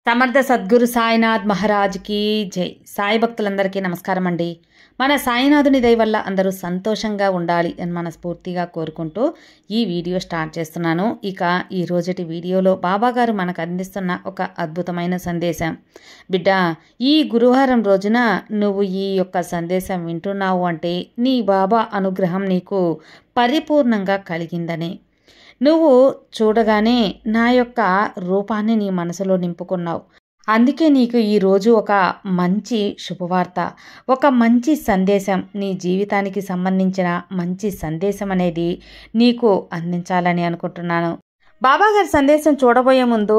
సమర్థ సద్గురు సాయినాథ్ మహారాజ్కి జై. సాయి భక్తులందరికీ నమస్కారం అండి. మన సాయినాథుని దయ వల్ల అందరూ సంతోషంగా ఉండాలి అని మనస్ఫూర్తిగా కోరుకుంటూ ఈ వీడియో స్టార్ట్ చేస్తున్నాను. ఇక ఈ రోజుటి వీడియోలో బాబాగారు మనకు అందిస్తున్న ఒక అద్భుతమైన సందేశం. బిడ్డ, ఈ గురువారం రోజున నువ్వు ఈ యొక్క సందేశం వింటున్నావు అంటే నీ బాబా అనుగ్రహం నీకు పరిపూర్ణంగా కలిగిందని. నువ్వు చూడగానే నా యొక్క రూపాన్ని నీ మనసులో నింపుకున్నావు. అందుకే నీకు ఈరోజు ఒక మంచి శుభవార్త, ఒక మంచి సందేశం, నీ జీవితానికి సంబంధించిన మంచి సందేశం అనేది నీకు అందించాలని అనుకుంటున్నాను. బాబాగారి సందేశం చూడబోయే ముందు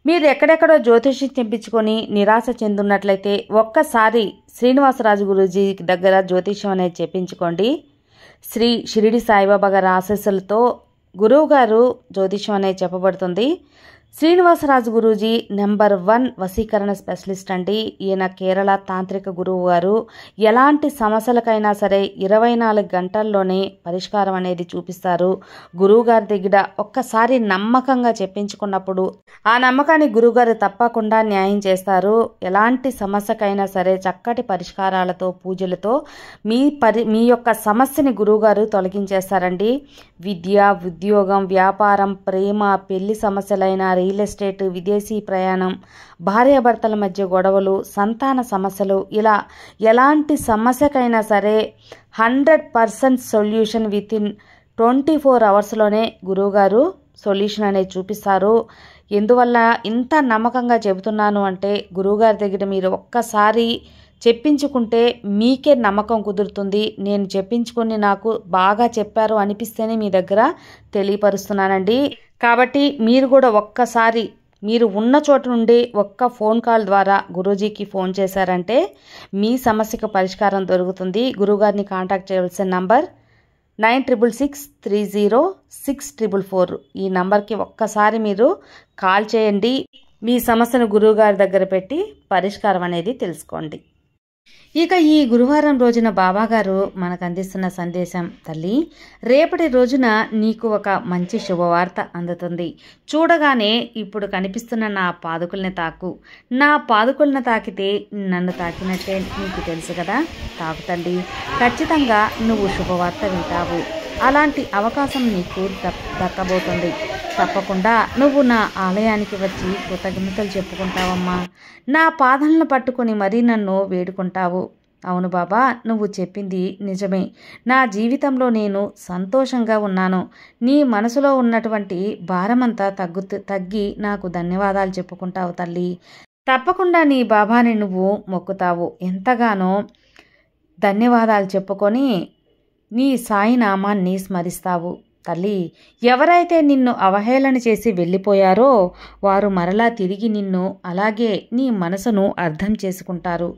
మీరు ఎక్కడెక్కడో జ్యోతిష్యం తెప్పించుకొని నిరాశ చెందున్నట్లయితే ఒక్కసారి శ్రీనివాసరాజు గురూజీ దగ్గర జ్యోతిష్యం అనేది చెప్పించుకోండి. శ్రీ షిరిడి సాయిబాబా గారి ఆశీస్సులతో గురువుగారు జ్యోతిష్యం అనేది చెప్పబడుతుంది. శ్రీనివాసరాజు గురూజీ నెంబర్ 1 వశీకరణ స్పెషలిస్ట్ అండి. ఈయన కేరళ తాంత్రిక గురువు గారు. ఎలాంటి సమస్యలకైనా సరే 24 గంటల్లోనే పరిష్కారం అనేది చూపిస్తారు. గురువుగారి దగ్గర ఒక్కసారి నమ్మకంగా చెప్పించుకున్నప్పుడు ఆ నమ్మకాన్ని గురువుగారు తప్పకుండా న్యాయం చేస్తారు. ఎలాంటి సమస్యకైనా సరే చక్కటి పరిష్కారాలతో పూజలతో మీ యొక్క సమస్యని గురువుగారు తొలగించేస్తారండి. విద్య, ఉద్యోగం, వ్యాపారం, ప్రేమ, పెళ్లి సమస్యలైన, రియల్ ఎస్టేట్, విదేశీ ప్రయాణం, భార్యాభర్తల మధ్య గొడవలు, సంతాన సమస్యలు, ఇలా ఎలాంటి సమస్యకైనా సరే 100% సొల్యూషన్ వితిన్ 24 అవర్స్లోనే గురువుగారు సొల్యూషన్ అనేది చూపిస్తారు. ఎందువల్ల ఇంత నమ్మకంగా చెబుతున్నాను అంటే గురువుగారి దగ్గర మీరు ఒక్కసారి చెప్పించుకుంటే మీకే నమ్మకం కుదురుతుంది. నేను చెప్పించుకొని నాకు బాగా చెప్పారు అనిపిస్తేనే మీ దగ్గర తెలియపరుస్తున్నానండి. కాబట్టి మీరు కూడా ఒక్కసారి మీరు ఉన్న చోట నుండి ఒక్క ఫోన్ కాల్ ద్వారా గురూజీకి ఫోన్ చేశారంటే మీ సమస్యకు పరిష్కారం దొరుకుతుంది. గురువుగారిని కాంటాక్ట్ చేయవలసిన నంబర్ 9660604444. ఈ నంబర్కి ఒక్కసారి మీరు కాల్ చేయండి. మీ సమస్యను గురువుగారి దగ్గర పెట్టి పరిష్కారం అనేది తెలుసుకోండి. ఇక ఈ గురువారం రోజున బాబాగారు మనకు అందిస్తున్న సందేశం, తల్లి, రేపటి రోజున నీకు ఒక మంచి శుభవార్త అందుతుంది. చూడగానే ఇప్పుడు కనిపిస్తున్న నా పాదుకుల్ని తాకు. నా పాదుకుల్ని తాకితే నన్ను తాకినట్టే నీకు తెలుసు కదా. తాకు తల్లి, ఖచ్చితంగా నువ్వు శుభవార్త వింటావు. అలాంటి అవకాశం నీకు దక్కబోతుంది. తప్పకుండా నువ్వు నా ఆలయానికి వచ్చి కృతజ్ఞతలు చెప్పుకుంటావమ్మా. నా పాదాలను పట్టుకొని మరీ నన్ను వేడుకుంటావు. అవును బాబా, నువ్వు చెప్పింది నిజమే. నా జీవితంలో నేను సంతోషంగా ఉన్నాను. నీ మనసులో ఉన్నటువంటి భారమంతా తగ్గి నాకు ధన్యవాదాలు చెప్పుకుంటావు తల్లి. తప్పకుండా నీ బాబాని నువ్వు మొక్కుతావు. ఎంతగానో ధన్యవాదాలు చెప్పుకొని నీ సాయి నామాన్ని స్మరిస్తావు. తల్లి, ఎవరైతే నిన్ను అవహేళన చేసి వెళ్ళిపోయారో వారు మరలా తిరిగి నిన్ను అలాగే నీ మనసును అర్థం చేసుకుంటారు.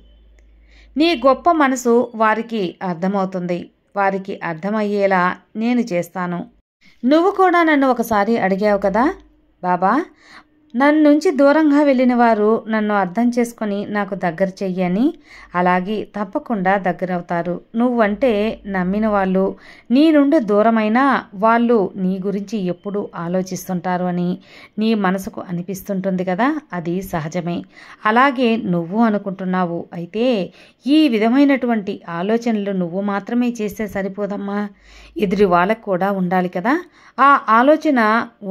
నీ గొప్ప మనసు వారికి అర్థమవుతుంది. వారికి అర్థమయ్యేలా నేను చేస్తాను. నువ్వు కూడా నన్ను ఒకసారి అడిగావు కదా బాబా, నన్ను నుంచి దూరంగా వెళ్ళిన వారు నన్ను అర్థం చేసుకొని నాకు దగ్గర చెయ్యని. అలాగే తప్పకుండా దగ్గరవుతారు. నువ్వంటే నమ్మిన వాళ్ళు నీ నుండి దూరమైనా వాళ్ళు నీ గురించి ఎప్పుడు ఆలోచిస్తుంటారు అని నీ మనసుకు అనిపిస్తుంటుంది కదా. అది సహజమే. అలాగే నువ్వు అనుకుంటున్నావు. అయితే ఈ విధమైనటువంటి ఆలోచనలు నువ్వు మాత్రమే చేస్తే సరిపోదమ్మా, ఎదురు వాళ్ళకు కూడా ఉండాలి కదా. ఆ ఆలోచన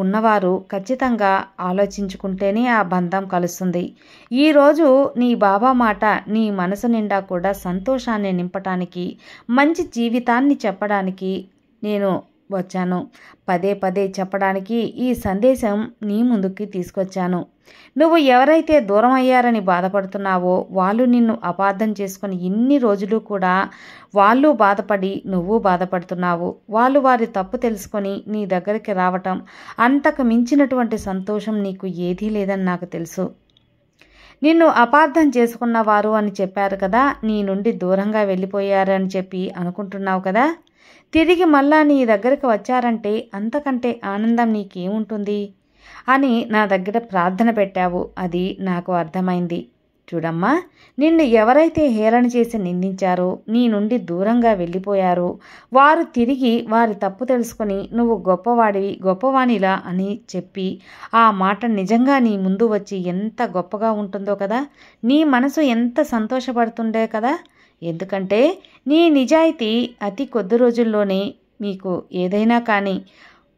ఉన్నవారు ఖచ్చితంగా ఆలోచించుకుంటేనే ఆ బంధం కలుస్తుంది. ఈరోజు నీ బాబా మాట నీ మనసు నిండా కూడా సంతోషాన్ని నింపటానికి, మంచి జీవితాన్ని చెప్పడానికి నేను వచ్చాను. పదే పదే చెప్పడానికి ఈ సందేశం నీ ముందుకి తీసుకొచ్చాను. నువ్వు ఎవరైతే దూరం అయ్యారని బాధపడుతున్నావో వాళ్ళు నిన్ను అపార్థం చేసుకుని ఇన్ని రోజులు కూడా వాళ్ళు బాధపడి నువ్వు బాధపడుతున్నావు. వాళ్ళు వారి తప్పు తెలుసుకొని నీ దగ్గరికి రావటం అంతకు మించినటువంటి సంతోషం నీకు ఏదీ లేదని నాకు తెలుసు. నిన్ను అపార్థం చేసుకున్న వారు అని చెప్పారు కదా, నీ నుండి దూరంగా వెళ్ళిపోయారని చెప్పి అనుకుంటున్నావు కదా. తిరిగి మళ్ళా నీ దగ్గరకు వచ్చారంటే అంతకంటే ఆనందం నీకేముంటుంది అని నా దగ్గర ప్రార్థన పెట్టావు. అది నాకు అర్థమైంది. చూడమ్మా, నిన్ను ఎవరైతే హేళన చేసి నిందించారో, నీ నుండి దూరంగా వెళ్ళిపోయారో, వారు తిరిగి వారి తప్పు తెలుసుకొని నువ్వు గొప్పవాడివి, గొప్పవాణిలా అని చెప్పి ఆ మాట నిజంగా నీ ముందు వచ్చి ఎంత గొప్పగా ఉంటుందో కదా, నీ మనసు ఎంత సంతోషపడుతుండే కదా. ఎందుకంటే నీ నిజాయితీ అతి కొద్ది రోజుల్లోనే మీకు ఏదైనా కానీ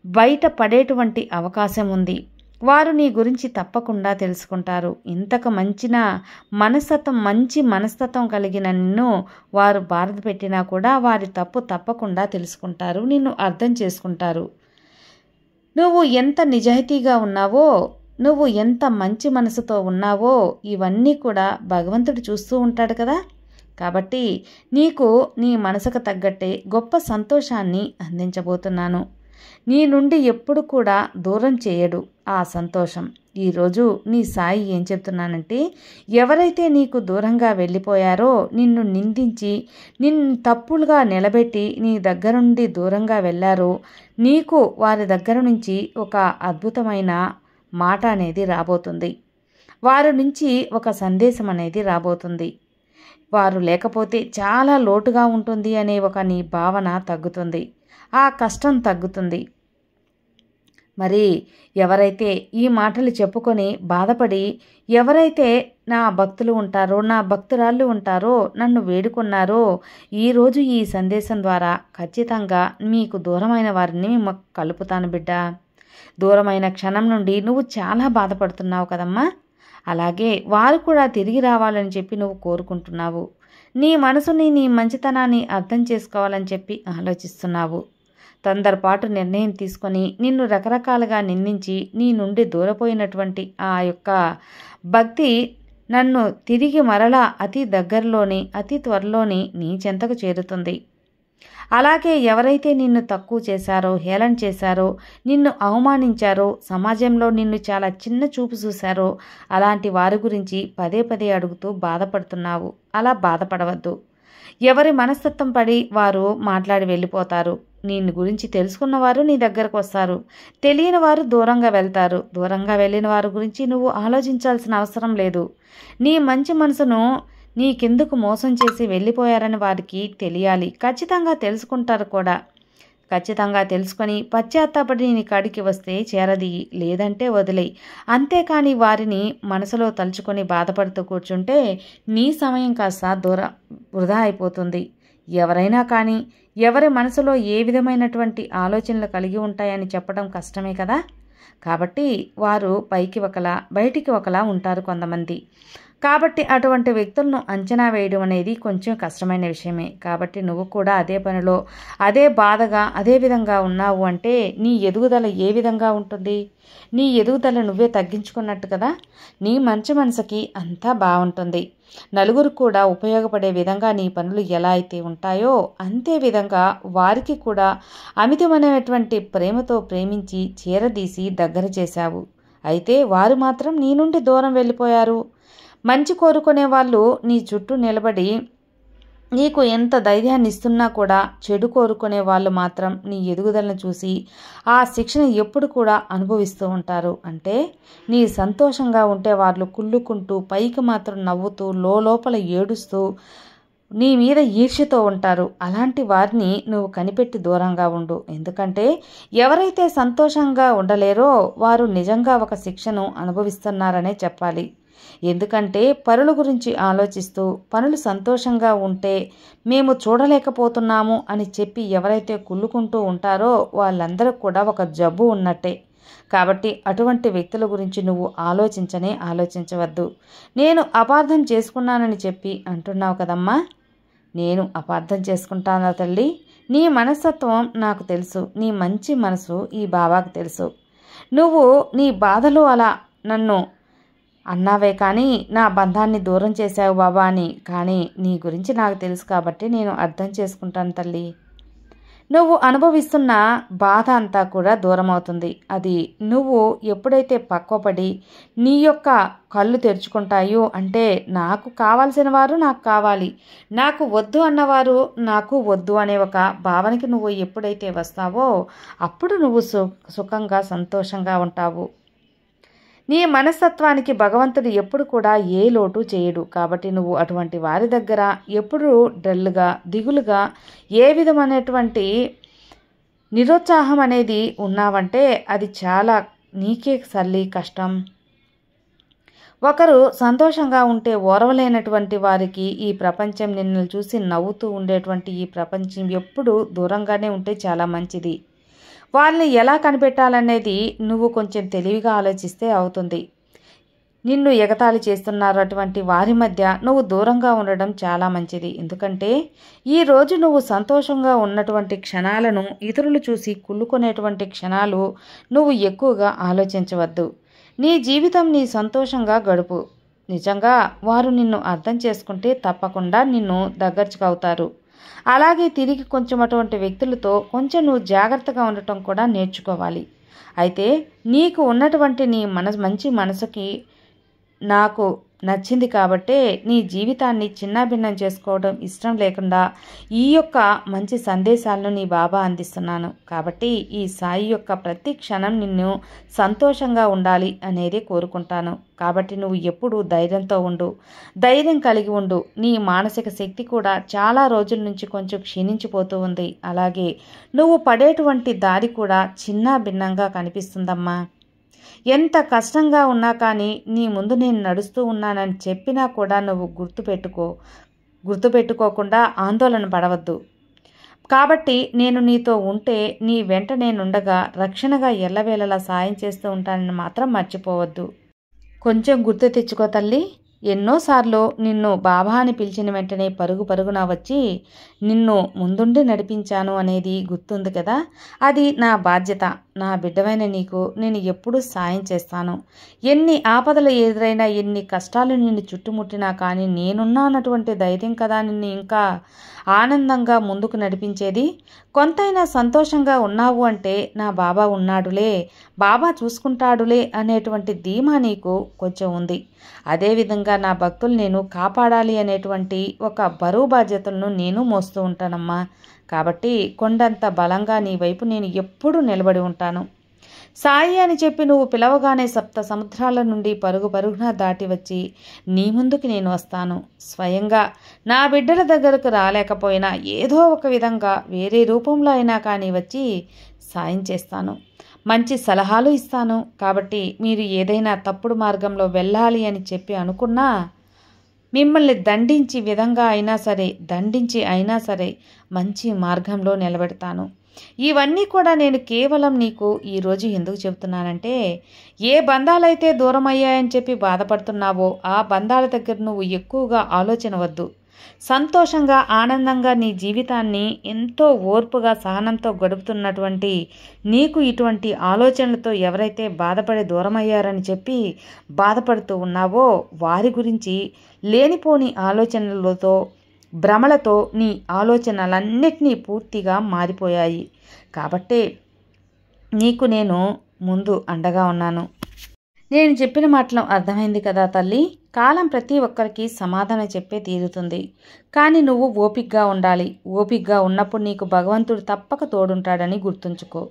బయట పడేటువంటి అవకాశం ఉంది. వారు నీ గురించి తప్పకుండా తెలుసుకుంటారు. ఇంతకు మంచి మనస్తత్వం కలిగిన నిన్ను వారు బాధ పెట్టినా కూడా వారి తప్పు తప్పకుండా తెలుసుకుంటారు, నిన్ను అర్థం చేసుకుంటారు. నువ్వు ఎంత నిజాయితీగా ఉన్నావో, నువ్వు ఎంత మంచి మనసుతో ఉన్నావో ఇవన్నీ కూడా భగవంతుడు చూస్తూ ఉంటాడు కదా. కాబట్టి నీకు నీ మనసుకు తగ్గట్టే గొప్ప సంతోషాన్ని అందించబోతున్నాను. నీ నుండి ఎప్పుడు కూడా దూరం చేయడు ఆ సంతోషం. ఈరోజు నీ సాయి ఏం చెప్తున్నానంటే, ఎవరైతే నీకు దూరంగా వెళ్ళిపోయారో, నిన్ను నిందించి నిన్ను తప్పులుగా నిలబెట్టి నీ దగ్గర నుండి దూరంగా వెళ్ళారో, నీకు వారి దగ్గర నుంచి ఒక అద్భుతమైన మాట అనేది రాబోతుంది. వారి నుంచి ఒక సందేశం అనేది రాబోతుంది. వారు లేకపోతే చాలా లోటుగా ఉంటుంది అనే ఒక నీ భావన తగ్గుతుంది, ఆ కష్టం తగ్గుతుంది. మరి ఎవరైతే ఈ మాటలు చెప్పుకొని బాధపడి ఎవరైతే నా భక్తులు ఉంటారో, నా భక్తురాళ్ళు ఉంటారో, నన్ను వేడుకున్నారో, ఈరోజు ఈ సందేశం ద్వారా ఖచ్చితంగా మీకు దూరమైన వారిని కలుపుతాను బిడ్డ. దూరమైన క్షణం నుండి నువ్వు చాలా బాధపడుతున్నావు కదమ్మా. అలాగే వారు కూడా తిరిగి రావాలని చెప్పి నువ్వు కోరుకుంటున్నావు. నీ మనసుని, నీ మంచితనాన్ని అర్థం చేసుకోవాలని చెప్పి ఆలోచిస్తున్నావు. తొందరపాటు నిర్ణయం తీసుకొని నిన్ను రకరకాలుగా నిందించి నీ నుండి దూరపోయినటువంటి ఆ యొక్క భక్తి నన్ను తిరిగి మరలా అతి దగ్గరలోని, అతి త్వరలోని నీ చెంతకు చేరుతుంది. అలాగే ఎవరైతే నిన్ను తక్కువ చేశారో, హేళన చేశారో, నిన్ను అవమానించారో, సమాజంలో నిన్ను చాలా చిన్న చూపు చూశారో, అలాంటి వారి గురించి పదే పదే అడుగుతూ బాధపడుతున్నావు. అలా బాధపడవద్దు. ఎవరి మనస్తత్వం పడి వారు మాట్లాడి వెళ్ళిపోతారు. నిన్ను గురించి తెలుసుకున్నవారు నీ దగ్గరకు వస్తారు, తెలియని వారు దూరంగా వెళ్తారు. దూరంగా వెళ్ళిన వారి గురించి నువ్వు ఆలోచించాల్సిన అవసరం లేదు. నీ మంచి మనసును నీకెందుకు మోసం చేసి వెళ్ళిపోయారని వారికి తెలియాలి. ఖచ్చితంగా తెలుసుకుంటారు కూడా. ఖచ్చితంగా తెలుసుకొని పశ్చాత్తాపడి నీ కాడికి వస్తే చేరదీయి, లేదంటే వదిలేయి. అంతేకాని వారిని మనసులో తలుచుకొని బాధపడుతూ కూర్చుంటే నీ సమయం కాస్త వృధా అయిపోతుంది. ఎవరైనా కానీ ఎవరి మనసులో ఏ విధమైనటువంటి ఆలోచనలు కలిగి ఉంటాయని చెప్పడం కష్టమే కదా. కాబట్టి వారు పైకి ఒకలా బయటికి ఒకలా ఉంటారు కొంతమంది. కాబట్టి అటువంటి వ్యక్తులను అంచనా వేయడం అనేది కొంచెం కష్టమైన విషయమే. కాబట్టి నువ్వు కూడా అదే పనిలో, అదే బాధగా, అదే విధంగా ఉన్నావు అంటే నీ ఎదుగుదల ఏ విధంగా ఉంటుంది? నీ ఎదుగుదల నువ్వే తగ్గించుకున్నట్టు కదా. నీ మంచి మనసుకి అంతా బాగుంటుంది. నలుగురు కూడా ఉపయోగపడే విధంగా నీ పనులు ఎలా అయితే ఉంటాయో అంతే విధంగా వారికి కూడా అమితమైనటువంటి ప్రేమతో ప్రేమించి చేరదీసి దగ్గర చేశావు. అయితే వారు మాత్రం నీ నుండి దూరం వెళ్ళిపోయారు. మంచి కోరుకునే వాళ్ళు నీ చుట్టూ నిలబడి నీకు ఎంత ధైర్యాన్ని ఇస్తున్నా కూడా చెడు కోరుకునే వాళ్ళు మాత్రం నీ ఎదుగుదలను చూసి ఆ శిక్షణ ఎప్పుడు కూడా అనుభవిస్తూ ఉంటారు. అంటే నీ సంతోషంగా ఉంటే వాళ్ళు కుళ్ళుకుంటూ పైకి మాత్రం నవ్వుతూ లోపల ఏడుస్తూ నీ మీద ఈర్ష్యతో ఉంటారు. అలాంటి వారిని నువ్వు కనిపెట్టి దూరంగా ఉండు. ఎందుకంటే ఎవరైతే సంతోషంగా ఉండలేరో వారు నిజంగా ఒక శిక్షను అనుభవిస్తున్నారనే చెప్పాలి. ఎందుకంటే పరుల గురించి ఆలోచిస్తూ పనులు సంతోషంగా ఉంటే మేము చూడలేకపోతున్నాము అని చెప్పి ఎవరైతే కుళ్ళుకుంటూ ఉంటారో వాళ్ళందరూ కూడా ఒక జబ్బు ఉన్నట్టే. కాబట్టి అటువంటి వ్యక్తుల గురించి నువ్వు ఆలోచించవద్దు. నేను అపార్థం చేసుకున్నానని చెప్పి అంటున్నావు కదమ్మా. నేను అపార్థం చేసుకుంటానా తల్లి? నీ మనస్తత్వం నాకు తెలుసు. నీ మంచి మనసు ఈ బాబాకు తెలుసు. నువ్వు నీ బాధలు అలా నన్ను అన్నావే కానీ నా బంధాన్ని దూరం చేశావు బాబా అని. కానీ నీ గురించి నాకు తెలుసు కాబట్టి నేను అర్థం చేసుకుంటాను తల్లి. నువ్వు అనుభవిస్తున్న బాధ అంతా కూడా దూరం అవుతుంది. అది నువ్వు ఎప్పుడైతే పక్వపడి నీ యొక్క కళ్ళు తెరుచుకుంటాయో, అంటే నాకు కావాల్సిన వారు నాకు కావాలి, నాకు వద్దు అన్నవారు నాకు వద్దు అనే ఒక భావనకి నువ్వు ఎప్పుడైతే వస్తావో అప్పుడు నువ్వు సుఖంగా సంతోషంగా ఉంటావు. నీ మనస్తత్వానికి భగవంతుడు ఎప్పుడు కూడా ఏ లోటు చేయడు. కాబట్టి నువ్వు అటువంటి వారి దగ్గర ఎప్పుడు డల్గా, దిగులుగా, ఏ విధమైనటువంటి నిరుత్సాహం అనేది ఉన్నావంటే అది చాలా నీకే సల్లి కష్టం. ఒకరు సంతోషంగా ఉంటే ఓర్వలేనటువంటి వారికి ఈ ప్రపంచం నిన్ను చూసి నవ్వుతూ ఉండేటువంటి ఈ ప్రపంచం ఎప్పుడు దూరంగానే ఉంటే చాలా మంచిది. వాళ్ళని ఎలా కనిపెట్టాలనేది నువ్వు కొంచెం తెలివిగా ఆలోచిస్తే అవుతుంది. నిన్ను ఎగతాళి చేస్తున్నారు అటువంటి వారి మధ్య నువ్వు దూరంగా ఉండడం చాలా మంచిది. ఎందుకంటే ఈరోజు నువ్వు సంతోషంగా ఉన్నటువంటి క్షణాలను ఇతరులు చూసి కుళ్ళుకునేటువంటి క్షణాలు నువ్వు ఎక్కువగా ఆలోచించవద్దు. నీ జీవితం నీ సంతోషంగా గడుపు. నిజంగా వారు నిన్ను అర్థం చేసుకుంటే తప్పకుండా నిన్ను దగ్గరచుకవుతారు. అలాగే తిరిగి కొంచెం అటువంటి వ్యక్తులతో కొంచెం నువ్వు జాగ్రత్తగా ఉండటం కూడా నేర్చుకోవాలి. అయితే నీకు ఉన్నటువంటి నీ మంచి మనసుకి నాకు నచ్చింది కాబట్టే నీ జీవితాన్ని చిన్నాభిన్నం చేసుకోవడం ఇష్టం లేకుండా ఈ యొక్క మంచి సందేశాలను నీ బాబా అందిస్తున్నాను. కాబట్టి ఈ సాయి యొక్క ప్రతి క్షణం నిన్ను సంతోషంగా ఉండాలి అనేది కోరుకుంటాను. కాబట్టి నువ్వు ఎప్పుడు ధైర్యంతో ఉండు, ధైర్యం కలిగి ఉండు. నీ మానసిక శక్తి కూడా చాలా రోజుల నుంచి కొంచెం క్షీణించిపోతూ ఉంది. అలాగే నువ్వు పడేటువంటి దారి కూడా చిన్నాభిన్నంగా కనిపిస్తుందమ్మా. ఎంత కష్టంగా ఉన్నా కానీ నీ ముందు నేను నడుస్తూ ఉన్నానని చెప్పినా కూడా నువ్వు గుర్తుపెట్టుకోకుండా ఆందోళన పడవద్దు. కాబట్టి నేను నీతో ఉంటే నీ వెంట నేనుండగా రక్షణగా ఎల్లవేళలా సాయం చేస్తూ ఉంటానని మాత్రం మర్చిపోవద్దు. కొంచెం గుర్తు తెచ్చుకో తల్లి. ఎన్నోసార్లు నిన్ను బాబా అని పిలిచిన వెంటనే పరుగున వచ్చి నిన్ను ముందుండి నడిపించాను అనేది గుర్తుంది కదా. అది నా బాధ్యత. నా బిడ్డవైన నీకు నేను ఎప్పుడూ సాయం చేస్తాను. ఎన్ని ఆపదలు ఎదురైనా, ఎన్ని కష్టాలు నిన్ను చుట్టుముట్టినా కానీ నేనున్నానటువంటి ధైర్యం కదా నిన్ను ఇంకా ఆనందంగా ముందుకు నడిపించేది. కొంతైనా సంతోషంగా ఉన్నావు అంటే నా బాబా ఉన్నాడులే, బాబా చూసుకుంటాడులే అనేటువంటి ధీమా నీకు కొంచెం ఉంది. అదేవిధంగా నా భక్తులు నేను కాపాడాలి అనేటువంటి ఒక బరువు బాధ్యతలను నేను మోస్తూ ఉంటానమ్మా. కాబట్టి కొండంత బలంగా నీ వైపు నేను ఎప్పుడూ నిలబడి ఉంటాను. సాయి అని చెప్పి నువ్వు పిలవగానే సప్త సముద్రాల నుండి పరుగున దాటి వచ్చి నీ ముందుకి నేను వస్తాను. స్వయంగా నా బిడ్డల దగ్గరకు రాలేకపోయినా ఏదో ఒక విధంగా వేరే రూపంలో అయినా కానీ వచ్చి సాయం చేస్తాను, మంచి సలహాలు ఇస్తాను. కాబట్టి మీరు ఏదైనా తప్పుడు మార్గంలో వెళ్ళాలి అని చెప్పి అనుకున్నా మిమ్మల్ని దండించి అయినా సరే మంచి మార్గంలో నిలబెడతాను. ఇవన్నీ కూడా నేను కేవలం నీకు ఈరోజు ఎందుకు చెబుతున్నానంటే, ఏ బంధాలైతే దూరం అయ్యాయని చెప్పి బాధపడుతున్నావో ఆ బంధాల దగ్గర నువ్వు ఎక్కువగా ఆలోచన వద్దు. సంతోషంగా, ఆనందంగా నీ జీవితాన్ని ఎంతో ఓర్పుగా, సహనంతో గడుపుతున్నటువంటి నీకు ఇటువంటి ఆలోచనలతో ఎవరైతే బాధపడి దూరమయ్యారని చెప్పి బాధపడుతూ ఉన్నావో వారి గురించి లేనిపోని ఆలోచనలతో, భ్రమలతో నీ ఆలోచనలన్నిటినీ పూర్తిగా మారిపోయాయి. కాబట్టే నీకు నేను ముందు అండగా ఉన్నాను. నేను చెప్పిన మాటలు అర్థమైంది కదా తల్లి. కాలం ప్రతి ఒక్కరికి సమాధానం చెప్పే తీరుతుంది. కానీ నువ్వు ఓపికగా ఉండాలి. ఓపికగా ఉన్నప్పుడు నీకు భగవంతుడు తప్పక తోడుంటాడని గుర్తుంచుకో.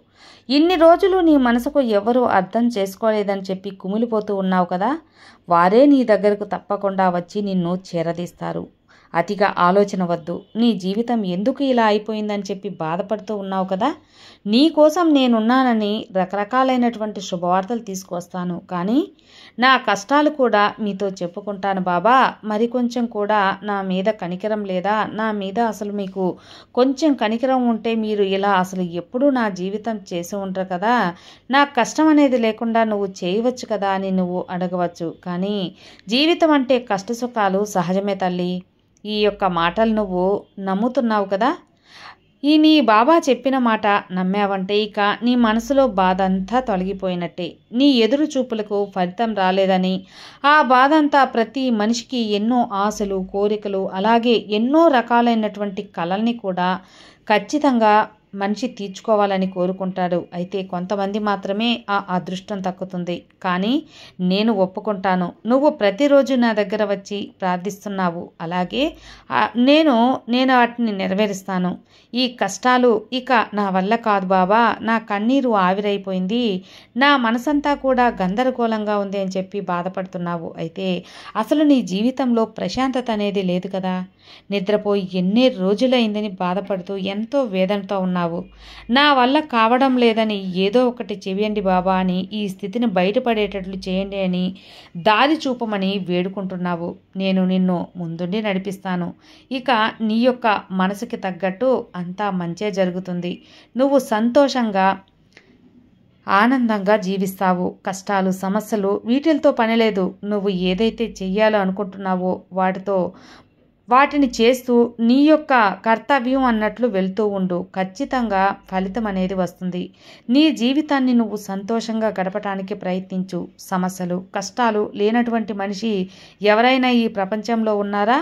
ఇన్ని రోజులు నీ మనసుకు ఎవరూ అర్థం చేసుకోలేదని చెప్పి కుమిలిపోతూ ఉన్నావు కదా, వారే నీ దగ్గరకు తప్పకుండా వచ్చి నిన్ను చేరదీస్తారు. అతిగా ఆలోచన వద్దు. నీ జీవితం ఎందుకు ఇలా అయిపోయిందని చెప్పి బాధపడుతూ ఉన్నావు కదా, నీ కోసం నేనున్నానని రకరకాలైనటువంటి శుభవార్తలు తీసుకువస్తాను. కానీ నా కష్టాలు కూడా మీతో చెప్పుకుంటాను బాబా. మరి కొంచెం కూడా నా మీద కనికరం లేదా? నా మీద అసలు మీకు కొంచెం కనికరం ఉంటే మీరు ఇలా అసలు ఎప్పుడూ నా జీవితం చేసి ఉంటారు కదా, నా కష్టం అనేది లేకుండా నువ్వు చేయవచ్చు కదా అని నువ్వు అడగవచ్చు. కానీ జీవితం అంటే కష్టసుఖాలు సహజమే తల్లి. ఈ యొక్క మాటలు నువ్వు నమ్ముతున్నావు కదా. ఈ నీ బాబా చెప్పిన మాట నమ్మావంటే ఇక నీ మనసులో బాధ అంతా తొలగిపోయినట్టే. నీ ఎదురు చూపులకు ఫలితం రాలేదని ఆ బాధ అంతా ప్రతి మనిషికి ఎన్నో ఆశలు, కోరికలు, అలాగే ఎన్నో రకాలైనటువంటి కలల్ని కూడా ఖచ్చితంగా మనిషి తీర్చుకోవాలని కోరుకుంటాడు. అయితే కొంతమంది మాత్రమే ఆ అదృష్టం దక్కుతుంది. కానీ నేను ఒప్పుకుంటాను, నువ్వు ప్రతిరోజు నా దగ్గర వచ్చి ప్రార్థిస్తున్నావు. అలాగే నేను వాటిని నెరవేరుస్తాను. ఈ కష్టాలు ఇక నా వల్ల కాదు బాబా, నా కన్నీరు ఆవిరైపోయింది, నా మనసంతా కూడా గందరగోళంగా ఉంది అని చెప్పి బాధపడుతున్నావు. అయితే అసలు నీ జీవితంలో ప్రశాంతత అనేది లేదు కదా. నిద్రపోయి ఎన్ని రోజులైందని బాధపడుతూ ఎంతో వేదనతో ఉన్నావు. నా వల్ల కావడం లేదని ఏదో ఒకటి చెయ్యండి బాబా అని, ఈ స్థితిని బయటపడేటట్లు చేయండి అని, దారి చూపమని వేడుకుంటున్నావు. నేను నిన్ను ముందుండి నడిపిస్తాను. ఇక నీ యొక్క మనసుకి తగ్గట్టు అంతా మంచే జరుగుతుంది. నువ్వు సంతోషంగా ఆనందంగా జీవిస్తావు. కష్టాలు, సమస్యలు వీటితో పని లేదు. నువ్వు ఏదైతే చెయ్యాలో అనుకుంటున్నావో వాటిని చేస్తూ నీ యొక్క కర్తవ్యం అన్నట్లు వెళ్తూ ఉండు. ఖచ్చితంగా ఫలితం అనేది వస్తుంది. నీ జీవితాన్ని నువ్వు సంతోషంగా గడపటానికి ప్రయత్నించు. సమస్యలు, కష్టాలు లేనటువంటి మనిషి ఎవరైనా ఈ ప్రపంచంలో ఉన్నారా?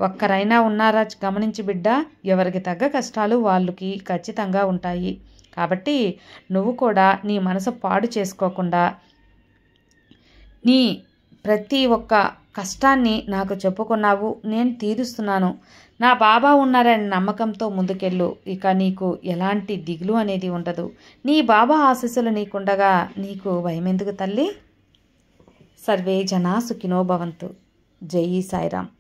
ఒక్కరైనా ఉన్నారా? గమనించి బిడ్డ, ఎవరికి తగ్గ కష్టాలు వాళ్ళకి ఖచ్చితంగా ఉంటాయి. కాబట్టి నువ్వు కూడా నీ మనసు పాడు చేసుకోకుండా నీ ప్రతి ఒక్క కష్టాన్ని నాకు చెప్పుకున్నావు, నేను తీరుస్తున్నాను, నా బాబా ఉన్నారని నమ్మకంతో ముందుకెళ్ళు. ఇక నీకు ఎలాంటి దిగులు అనేది ఉండదు. నీ బాబా ఆశీస్సులు నీకుండగా నీకు భయమెందుకు తల్లి? సర్వే జనా సుఖినో భవంతు. జై సాయిరామ్.